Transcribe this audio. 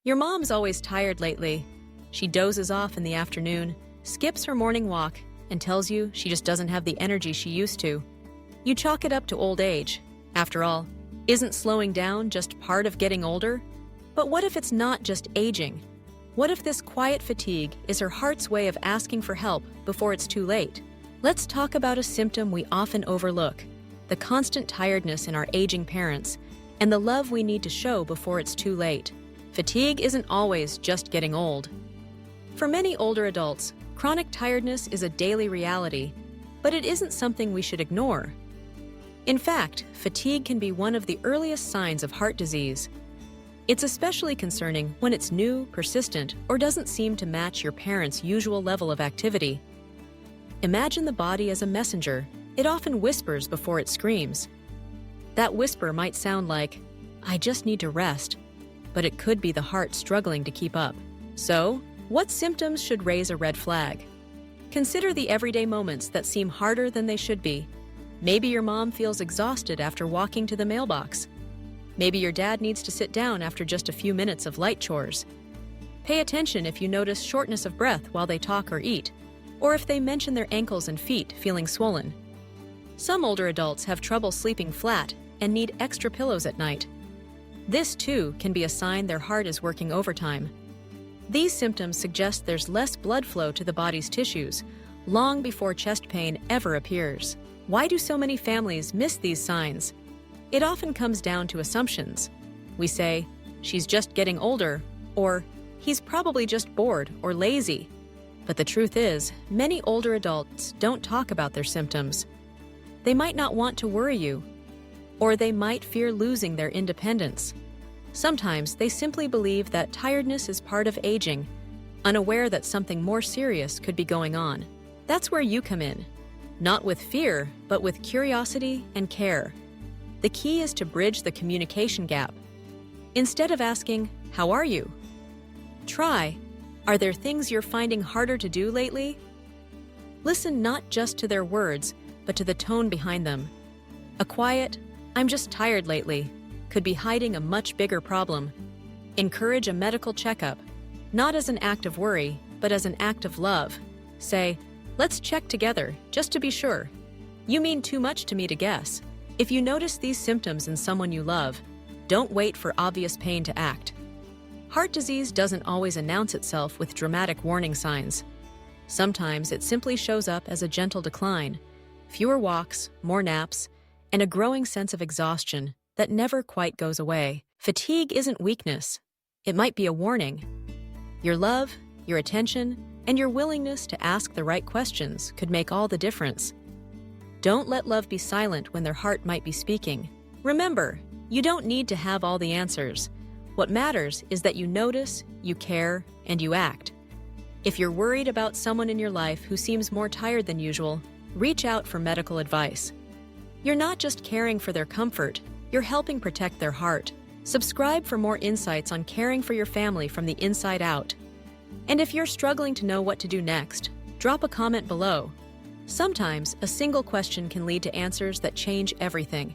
Your mom's always tired lately. She dozes off in the afternoon, skips her morning walk, and tells you she just doesn't have the energy she used to. You chalk it up to old age. After all, isn't slowing down just part of getting older? But what if it's not just aging? What if this quiet fatigue is her heart's way of asking for help before it's too late? Let's talk about a symptom we often overlook: the constant tiredness in our aging parents, and the love we need to show before it's too late. Fatigue isn't always just getting old. For many older adults, chronic tiredness is a daily reality, but it isn't something we should ignore. In fact, fatigue can be one of the earliest signs of heart disease. It's especially concerning when it's new, persistent, or doesn't seem to match your parents' usual level of activity. Imagine the body as a messenger. It often whispers before it screams. That whisper might sound like, "I just need to rest," but it could be the heart struggling to keep up. So, what symptoms should raise a red flag? Consider the everyday moments that seem harder than they should be. Maybe your mom feels exhausted after walking to the mailbox. Maybe your dad needs to sit down after just a few minutes of light chores. Pay attention if you notice shortness of breath while they talk or eat, or if they mention their ankles and feet feeling swollen. Some older adults have trouble sleeping flat and need extra pillows at night. This, too, can be a sign their heart is working overtime. These symptoms suggest there's less blood flow to the body's tissues, long before chest pain ever appears. Why do so many families miss these signs? It often comes down to assumptions. We say, "She's just getting older," or "He's probably just bored or lazy." But the truth is, many older adults don't talk about their symptoms. They might not want to worry you, or they might fear losing their independence. Sometimes they simply believe that tiredness is part of aging, unaware that something more serious could be going on. That's where you come in. Not with fear, but with curiosity and care. The key is to bridge the communication gap. Instead of asking, "How are you?" try, "Are there things you're finding harder to do lately?" Listen not just to their words, but to the tone behind them. A quiet, "I'm just tired lately," could be hiding a much bigger problem. Encourage a medical checkup, not as an act of worry, but as an act of love. Say, "Let's check together, just to be sure. You mean too much to me to guess." If you notice these symptoms in someone you love, don't wait for obvious pain to act. Heart disease doesn't always announce itself with dramatic warning signs. Sometimes it simply shows up as a gentle decline, fewer walks, more naps, and a growing sense of exhaustion that never quite goes away. Fatigue isn't weakness. It might be a warning. Your love, your attention, and your willingness to ask the right questions could make all the difference. Don't let love be silent when their heart might be speaking. Remember, you don't need to have all the answers. What matters is that you notice, you care, and you act. If you're worried about someone in your life who seems more tired than usual, reach out for medical advice. You're not just caring for their comfort, you're helping protect their heart. Subscribe for more insights on caring for your family from the inside out. And if you're struggling to know what to do next, drop a comment below. Sometimes a single question can lead to answers that change everything.